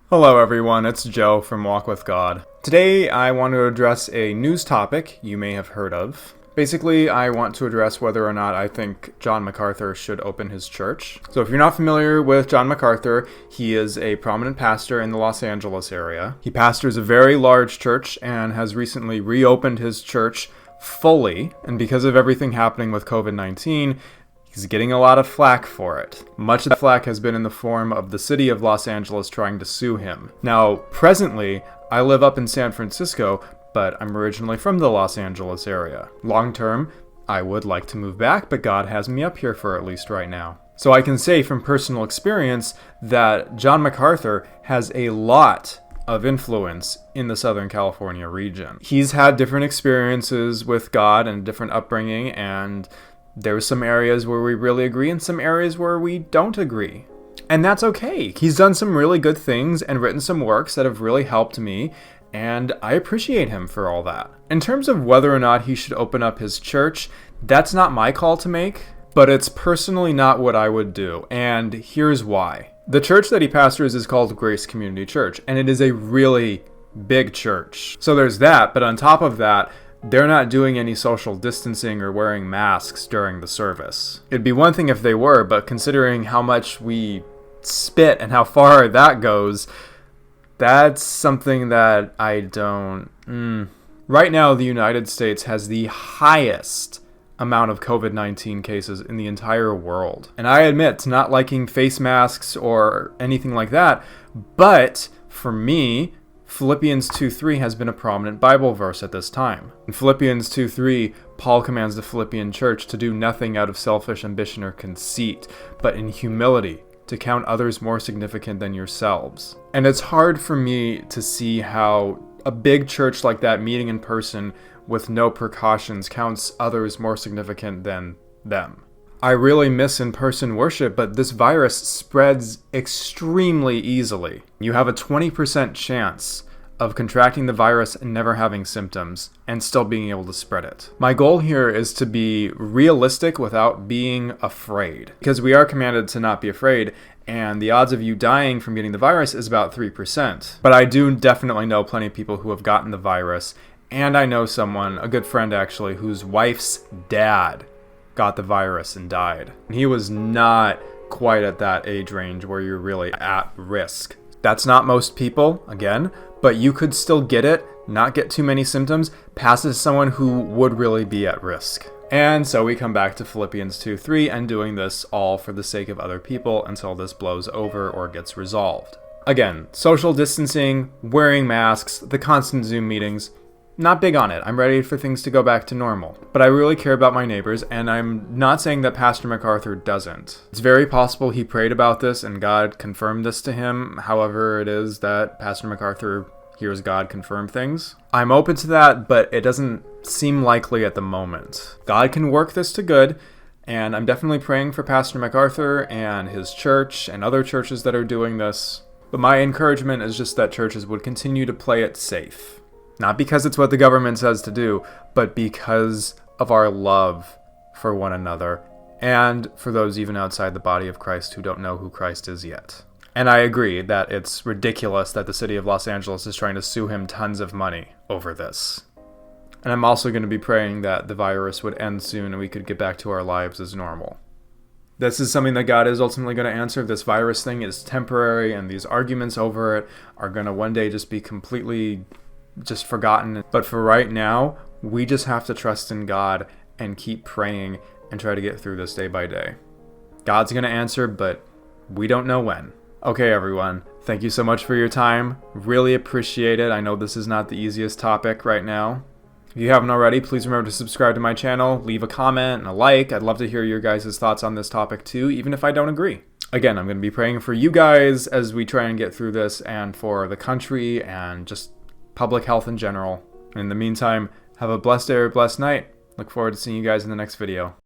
Hello everyone, it's Joe from Walk with God. Today I want to address a news topic you may have heard of. Basically, I want to address whether or not I think John MacArthur should open his church. So if you're not familiar with John MacArthur, he is a prominent pastor in the Los Angeles area. He pastors a very large church and has recently reopened his church fully, and because of everything happening with COVID-19, he's getting a lot of flack for it. Much of the flack has been in the form of the city of Los Angeles trying to sue him. Now, presently, I live up in San Francisco, but I'm originally from the Los Angeles area. Long term, I would like to move back, but God has me up here for at least right now. So I can say from personal experience that John MacArthur has a lot of influence in the Southern California region. He's had different experiences with God and different upbringing, and there's some areas where we really agree and some areas where we don't agree. And that's okay. He's done some really good things and written some works that have really helped me, and I appreciate him for all that. In terms of whether or not he should open up his church, that's not my call to make, but it's personally not what I would do, and here's why. The church that he pastors is called Grace Community Church, and it is a really big church. So there's that, but on top of that, they're not doing any social distancing or wearing masks during the service. It'd be one thing if they were, but considering how much we spit and how far that goes, that's something that I don't... Right now, the United States has the highest amount of COVID-19 cases in the entire world. And I admit not liking face masks or anything like that, but for me, Philippians 2:3 has been a prominent Bible verse at this time. In Philippians 2:3, Paul commands the Philippian church to do nothing out of selfish ambition or conceit, but in humility, to count others more significant than yourselves. And it's hard for me to see how a big church like that meeting in person with no precautions counts others more significant than them. I really miss in-person worship, but this virus spreads extremely easily. You have a 20% chance of contracting the virus and never having symptoms, and still being able to spread it. My goal here is to be realistic without being afraid, because we are commanded to not be afraid, and the odds of you dying from getting the virus is about 3%. But I do definitely know plenty of people who have gotten the virus, and I know someone, a good friend actually, whose wife's dad got the virus and died. He was not quite at that age range where you're really at risk. That's not most people, again, but you could still get it, not get too many symptoms, pass it to someone who would really be at risk. And so we come back to Philippians 2:3 and doing this all for the sake of other people until this blows over or gets resolved. Again, social distancing, wearing masks, the constant Zoom meetings, not big on it. I'm ready for things to go back to normal. But I really care about my neighbors, and I'm not saying that Pastor MacArthur doesn't. It's very possible he prayed about this and God confirmed this to him, however it is that Pastor MacArthur hears God confirm things. I'm open to that, but it doesn't seem likely at the moment. God can work this to good, and I'm definitely praying for Pastor MacArthur and his church and other churches that are doing this. But my encouragement is just that churches would continue to play it safe. Not because it's what the government says to do, but because of our love for one another and for those even outside the body of Christ who don't know who Christ is yet. And I agree that it's ridiculous that the city of Los Angeles is trying to sue him tons of money over this. And I'm also going to be praying that the virus would end soon and we could get back to our lives as normal. This is something that God is ultimately going to answer. This virus thing is temporary, and these arguments over it are going to one day just be completely just forgotten. But for right now, we just have to trust in God and keep praying and try to get through this day by day. God's going to answer, but we don't know when. Okay, everyone, thank you so much for your time. Really appreciate it. I know this is not the easiest topic right now. If you haven't already, please remember to subscribe to my channel, leave a comment and a like. I'd love to hear your guys' thoughts on this topic too, even if I don't agree. Again, I'm going to be praying for you guys as we try and get through this, and for the country and just public health in general. In the meantime, have a blessed day or blessed night. Look forward to seeing you guys in the next video.